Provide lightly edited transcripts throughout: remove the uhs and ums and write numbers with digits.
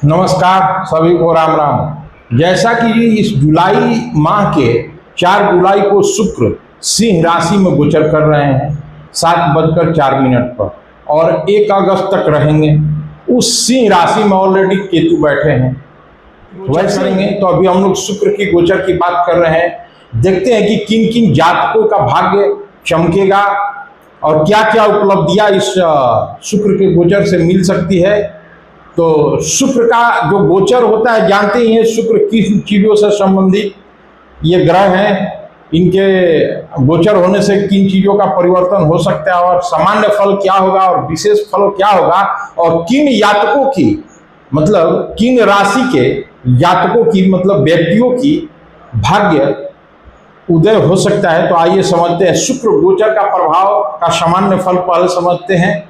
नमस्कार सभी को राम राम। जैसा कि इस जुलाई माह के 4 जुलाई को शुक्र सिंह राशि में गोचर कर रहे हैं 7:04 पर और 1 अगस्त तक रहेंगे। उस सिंह राशि में ऑलरेडी केतु बैठे हैं, वैसे रहेंगे। तो अभी हम लोग शुक्र की गोचर की बात कर रहे हैं। देखते हैं कि किन किन जातकों का भाग्य चमकेगा और क्या क्या उपलब्धियां इस शुक्र के गोचर से मिल सकती है। तो शुक्र का जो गोचर होता है, जानते ही हैं शुक्र किन चीज़ों से संबंधित ये ग्रह हैं, इनके गोचर होने से किन चीज़ों का परिवर्तन हो सकता है और सामान्य फल क्या होगा और विशेष फल क्या होगा और किन जातकों की मतलब किन राशि के जातकों की मतलब व्यक्तियों की भाग्य उदय हो सकता है। तो आइए समझते हैं शुक्र गोचर का प्रभाव का सामान्य फल पहले समझते हैं।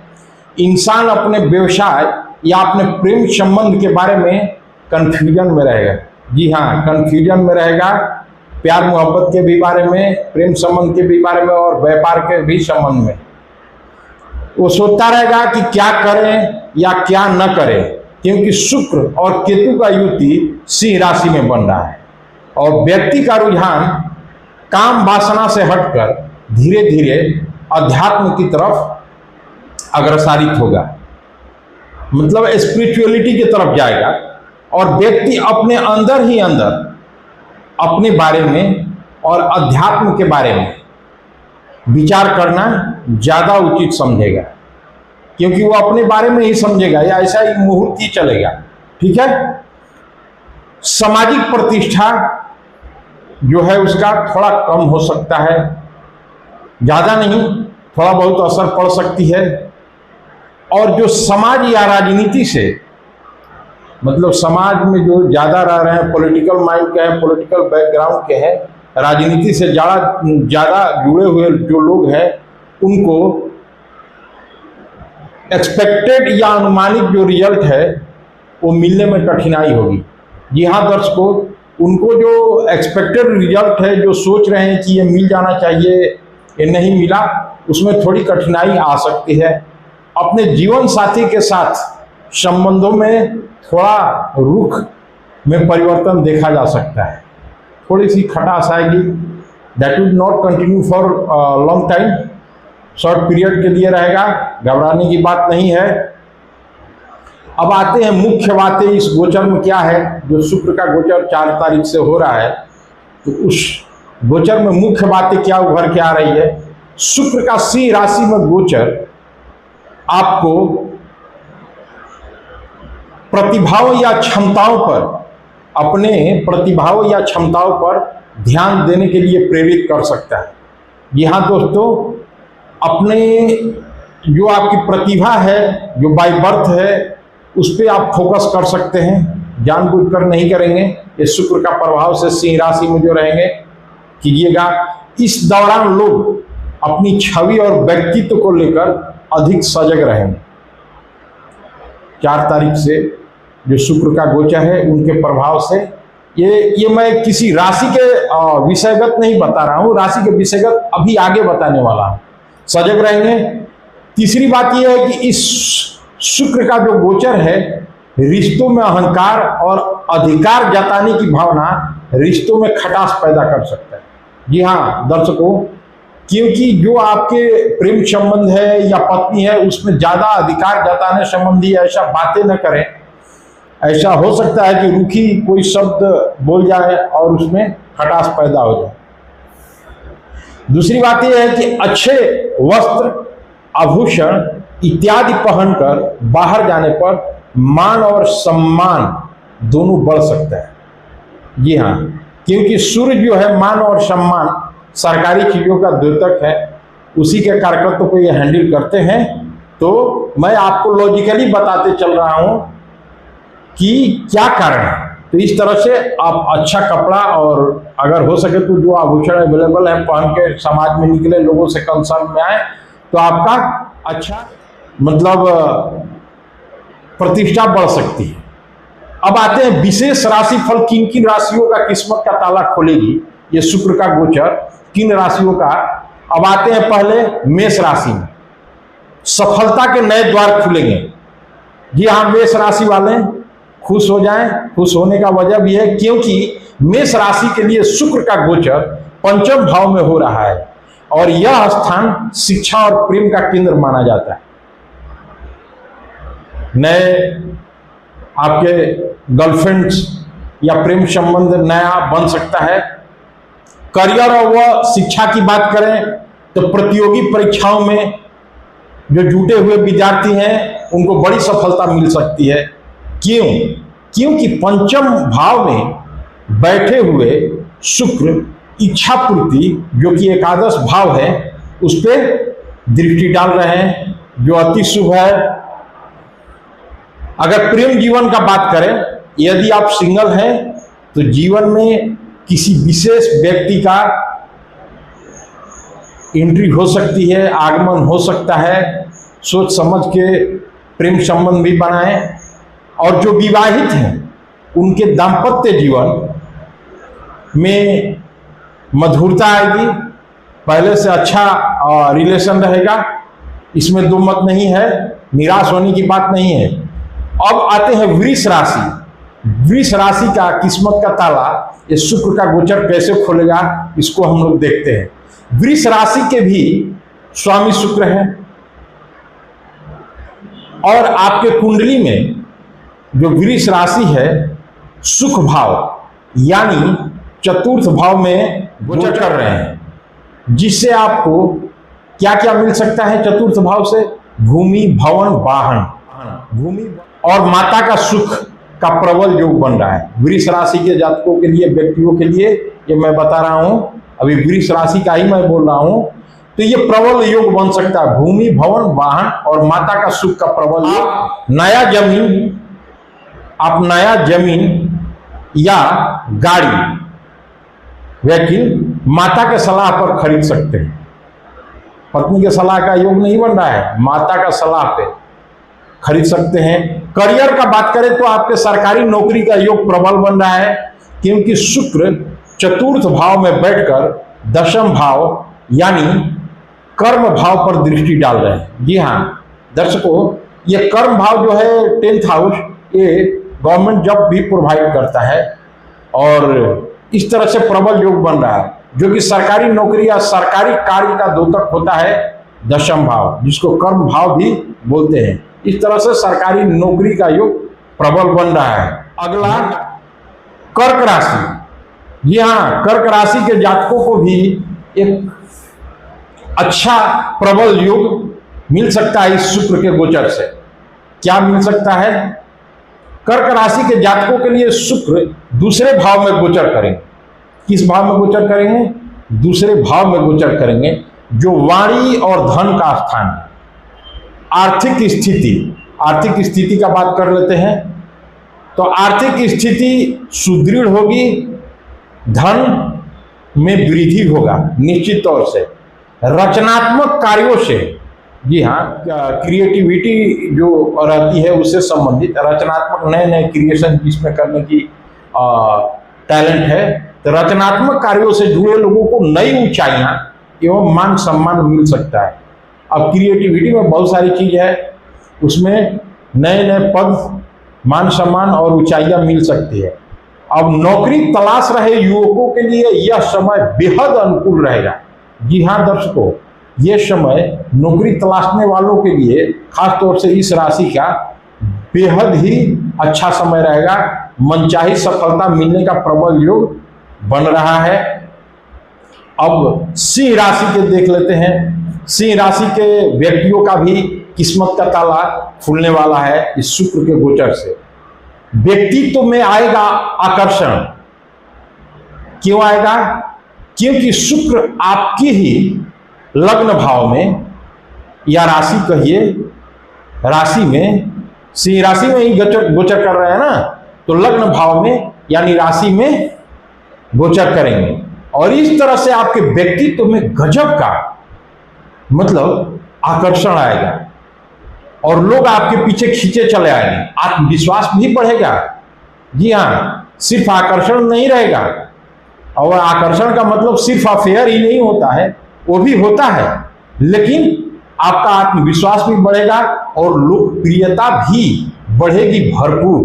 इंसान अपने व्यवसाय या अपने प्रेम संबंध के बारे में कंफ्यूजन में रहेगा। जी हाँ, कंफ्यूजन में रहेगा। प्यार मोहब्बत के भी बारे में, प्रेम संबंध के भी बारे में और व्यापार के भी संबंध में वो सोचता रहेगा कि क्या करें या क्या न करें, क्योंकि शुक्र और केतु का युति सिंह राशि में बन रहा है और व्यक्ति का रुझान काम वासना से हटकर धीरे धीरे अध्यात्म की तरफ अग्रसरित होगा, मतलब स्पिरिचुअलिटी की तरफ जाएगा और व्यक्ति अपने अंदर ही अंदर अपने बारे में और अध्यात्म के बारे में विचार करना ज़्यादा उचित समझेगा, क्योंकि वो अपने बारे में ही समझेगा या ऐसा ही मुहूर्त ही चलेगा। ठीक है। सामाजिक प्रतिष्ठा जो है उसका थोड़ा कम हो सकता है, ज़्यादा नहीं, थोड़ा बहुत असर पड़ सकती है। और जो समाज या राजनीति से मतलब समाज में जो ज़्यादा रह रहे हैं, पॉलिटिकल माइंड के हैं, पॉलिटिकल बैकग्राउंड के हैं, राजनीति से ज़्यादा जुड़े हुए जो लोग हैं, उनको एक्सपेक्टेड या अनुमानित जो रिजल्ट है वो मिलने में कठिनाई होगी। जी हाँ दर्शकों, उनको जो एक्सपेक्टेड रिजल्ट है, जो सोच रहे हैं कि ये मिल जाना चाहिए, ये नहीं मिला, उसमें थोड़ी कठिनाई आ सकती है। अपने जीवन साथी के साथ संबंधों में थोड़ा रुख में परिवर्तन देखा जा सकता है, थोड़ी सी खटास आएगी। That will not continue for long time, short period के लिए रहेगा, घबराने की बात नहीं है। अब आते हैं मुख्य बातें इस गोचर में क्या है। जो शुक्र का गोचर 4 तारीख से हो रहा है, तो उस गोचर में मुख्य बातें क्या उभर के आ रही है। शुक्र का सिंह राशि में गोचर आपको प्रतिभाओं या क्षमताओं पर, अपने प्रतिभाओं या क्षमताओं पर ध्यान देने के लिए प्रेरित कर सकता है। जी हाँ दोस्तों, अपने जो आपकी प्रतिभा है, जो बाय बर्थ है, उस पर आप फोकस कर सकते हैं, जानबूझकर नहीं करेंगे। ये शुक्र का प्रभाव से सिंह राशि में जो रहेंगे कीजिएगा। इस दौरान लोग अपनी छवि और व्यक्तित्व को लेकर अधिक सजग रहेंगे। 4 तारीख से जो शुक्र का गोचर है उनके प्रभाव से ये मैं किसी राशि के विषयगत नहीं बता रहा हूँ, राशि के विषयगत अभी आगे बताने वाला हूँ। सजग रहेंगे। तीसरी बात यह है कि इस शुक्र का जो गोचर है, रिश्तों में अहंकार और अधिकार जताने की भावना रिश्तों में खटास पैदा कर सकता है। जी हाँ दर्शकों, क्योंकि जो आपके प्रेम संबंध है या पत्नी है, उसमें ज़्यादा अधिकार जताने संबंधी ऐसा बातें न करें। ऐसा हो सकता है कि रूखी कोई शब्द बोल जाए और उसमें खटास पैदा हो जाए। दूसरी बात यह है कि अच्छे वस्त्र, आभूषण इत्यादि पहनकर बाहर जाने पर मान और सम्मान दोनों बढ़ सकता है। जी हाँ, क्योंकि सूर्य जो है मान और सम्मान, सरकारी चीज़ों का द्योतक है, उसी के कार्यकर्ता को ये हैंडल करते हैं। तो मैं आपको लॉजिकली बताते चल रहा हूँ कि क्या कारण है। तो इस तरह से आप अच्छा कपड़ा और अगर हो सके तो जो आभूषण अवेलेबल है पहन के समाज में निकले, लोगों से कंसर्न में आए, तो आपका अच्छा मतलब प्रतिष्ठा बढ़ सकती है। अब आते हैं विशेष राशि फल, किन किन राशियों का किस्मत का ताला खोलेगी ये शुक्र का गोचर, किन राशियों का। अब आते हैं पहले मेष राशि में, सफलता के नए द्वार खुलेंगे। जी हाँ, मेष राशि वाले खुश हो जाएं। खुश होने का वजह भी है क्योंकि मेष राशि के लिए शुक्र का गोचर पंचम भाव में हो रहा है और यह स्थान शिक्षा और प्रेम का केंद्र माना जाता है। नए आपके गर्लफ्रेंड्स या प्रेम संबंध नया बन सकता है। करियर और वह शिक्षा की बात करें तो प्रतियोगी परीक्षाओं में जो जुटे हुए विद्यार्थी हैं उनको बड़ी सफलता मिल सकती है। क्यों? क्योंकि पंचम भाव में बैठे हुए शुक्र इच्छा पूर्ति जो कि एकादश भाव है उस पर दृष्टि डाल रहे हैं, जो अति शुभ है। अगर प्रेम जीवन का बात करें, यदि आप सिंगल हैं तो जीवन में किसी विशेष व्यक्ति का एंट्री हो सकती है, आगमन हो सकता है। सोच समझ के प्रेम संबंध भी बनाएं। और जो विवाहित हैं उनके दाम्पत्य जीवन में मधुरता आएगी, पहले से अच्छा रिलेशन रहेगा, इसमें दो मत नहीं है, निराश होने की बात नहीं है। अब आते हैं वृष राशि। वृष राशि का किस्मत का ताला ये शुक्र का गोचर कैसे खोलेगा इसको हम लोग देखते हैं। वृष राशि के भी स्वामी शुक्र हैं और आपके कुंडली में जो वृष राशि है सुख भाव यानी चतुर्थ भाव में गोचर कर रहे हैं, जिससे आपको क्या क्या मिल सकता है चतुर्थ भाव से? भूमि, भवन, वाहन, भूमि और माता का सुख का प्रबल योग बन रहा है। वृष राशि के जातकों के लिए, व्यक्तियों के लिए ये मैं बता रहा हूं, अभी वृष राशि का ही मैं बोल रहा हूं, तो ये प्रबल योग बन सकता है। भूमि, भवन, वाहन और माता का सुख का प्रबल योग। नया जमीन या गाड़ी, व्हीकल माता के सलाह पर खरीद सकते हैं। पत्नी के सलाह का योग नहीं बन रहा है, माता का सलाह पे खरीद सकते हैं। करियर का बात करें तो आपके सरकारी नौकरी का योग प्रबल बन रहा है क्योंकि शुक्र चतुर्थ भाव में बैठकर दशम भाव यानी कर्म भाव पर दृष्टि डाल रहे हैं। जी हाँ दर्शकों, ये कर्म भाव जो है 10th हाउस, ये गवर्नमेंट जॉब भी प्रोवाइड करता है और इस तरह से प्रबल योग बन रहा है, जो कि सरकारी नौकरी या सरकारी कार्य का द्योतक होता है दशम भाव, जिसको कर्म भाव भी बोलते हैं। इस तरह से सरकारी नौकरी का योग प्रबल बन रहा है। अगला कर्क राशि। जी हाँ, कर्क राशि के जातकों को भी एक अच्छा प्रबल योग मिल सकता है इस शुक्र के गोचर से। क्या मिल सकता है? कर्क राशि के जातकों के लिए शुक्र दूसरे भाव में गोचर करेंगे। किस भाव में गोचर करेंगे? दूसरे भाव में गोचर करेंगे, जो वाणी और धन का स्थान है। आर्थिक स्थिति का बात कर लेते हैं तो आर्थिक स्थिति सुदृढ़ होगी, धन में वृद्धि होगा निश्चित तौर से। रचनात्मक कार्यों से, जी हाँ, क्रिएटिविटी जो रहती है उससे संबंधित रचनात्मक नए नए क्रिएशन जिसमें करने की टैलेंट है, तो रचनात्मक कार्यों से जुड़े लोगों को नई ऊंचाइयां एवं मान सम्मान मिल सकता है। अब क्रिएटिविटी में बहुत सारी चीज है, उसमें नए नए पद, मान सम्मान और ऊंचाइयां मिल सकती है। अब नौकरी तलाश रहे युवकों के लिए यह समय बेहद अनुकूल रहेगा। जी हाँ दर्शकों, यह समय नौकरी तलाशने वालों के लिए खास तौर से इस राशि का बेहद ही अच्छा समय रहेगा। मनचाही सफलता मिलने का प्रबल योग बन रहा है। अब सिंह राशि के देख लेते हैं। सिंह राशि के व्यक्तियों का भी किस्मत का ताला खुलने वाला है इस शुक्र के गोचर से। व्यक्तित्व में आएगा आकर्षण। क्यों आएगा? क्योंकि शुक्र आपकी ही लग्न भाव में या राशि कहिए, राशि में, सिंह राशि में ही गोचर कर रहे हैं ना, तो लग्न भाव में यानी राशि में गोचर करेंगे और इस तरह से आपके व्यक्तित्व में गजब का मतलब आकर्षण आएगा और लोग आपके पीछे खींचे चले आएंगे। आत्मविश्वास भी बढ़ेगा। जी हाँ, सिर्फ आकर्षण नहीं रहेगा, और आकर्षण का मतलब सिर्फ अफेयर ही नहीं होता है, वो भी होता है, लेकिन आपका आत्मविश्वास भी बढ़ेगा और लोकप्रियता भी बढ़ेगी भरपूर।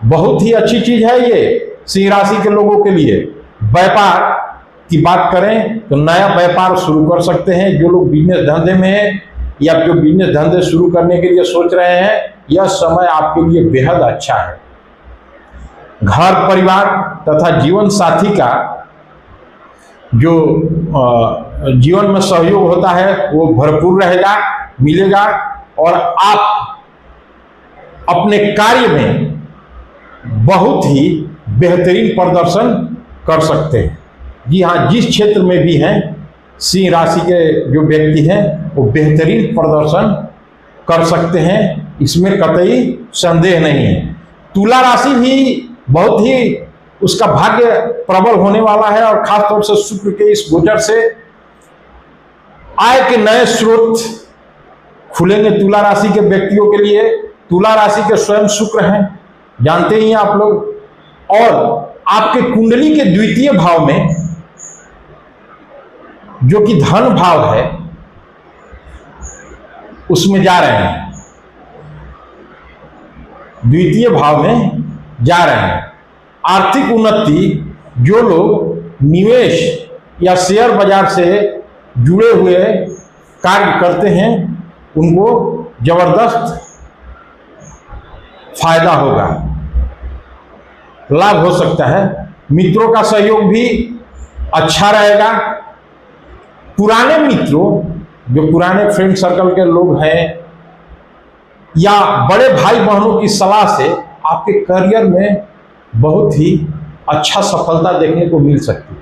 बहुत ही अच्छी चीज है ये सिंह राशि के लोगों के लिए। व्यापार की बात करें तो नया व्यापार शुरू कर सकते हैं। जो लोग बिजनेस धंधे में हैं या जो बिजनेस धंधे शुरू करने के लिए सोच रहे हैं, यह समय आपके लिए बेहद अच्छा है। घर परिवार तथा जीवन साथी का जो जीवन में सहयोग होता है वो भरपूर रहेगा, मिलेगा, और आप अपने कार्य में बहुत ही बेहतरीन प्रदर्शन कर सकते हैं। जी हाँ, जिस क्षेत्र में भी हैं सिंह राशि के जो व्यक्ति हैं वो बेहतरीन प्रदर्शन कर सकते हैं, इसमें कतई संदेह नहीं है। तुला राशि भी बहुत ही उसका भाग्य प्रबल होने वाला है, और खासतौर से शुक्र के इस गोचर से आय के नए स्रोत खुलेंगे तुला राशि के व्यक्तियों के लिए। तुला राशि के स्वयं शुक्र हैं, जानते ही हैं आप लोग, और आपके कुंडली के द्वितीय भाव में जो कि धन भाव है उसमें जा रहे हैं, द्वितीय भाव में जा रहे हैं। आर्थिक उन्नति, जो लोग निवेश या शेयर बाजार से जुड़े हुए कार्य करते हैं उनको जबरदस्त फायदा होगा, लाभ हो सकता है। मित्रों का सहयोग भी अच्छा रहेगा। पुराने मित्रों, जो पुराने फ्रेंड सर्कल के लोग हैं, या बड़े भाई बहनों की सलाह से आपके करियर में बहुत ही अच्छा सफलता देखने को मिल सकती है।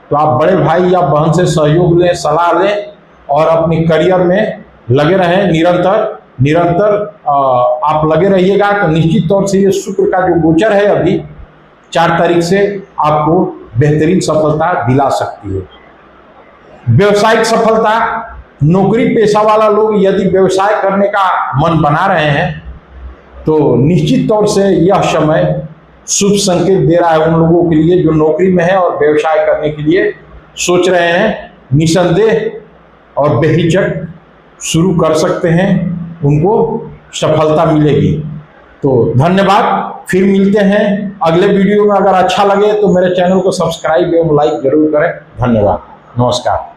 तो आप बड़े भाई या बहन से सहयोग लें, सलाह लें, और अपने करियर में लगे रहें। निरंतर आप लगे रहिएगा तो निश्चित तौर से ये शुक्र का जो गोचर है अभी 4 तारीख से आपको बेहतरीन सफलता दिला सकती है। व्यवसायिक सफलता, नौकरी पेशा वाला लोग यदि व्यवसाय करने का मन बना रहे हैं तो निश्चित तौर से यह समय शुभ संकेत दे रहा है उन लोगों के लिए जो नौकरी में है और व्यवसाय करने के लिए सोच रहे हैं। निसंदेह और बेहिचक शुरू कर सकते हैं, उनको सफलता मिलेगी। तो धन्यवाद, फिर मिलते हैं अगले वीडियो में। अगर अच्छा लगे तो मेरे चैनल को सब्सक्राइब एवं लाइक जरूर करें। धन्यवाद, नमस्कार।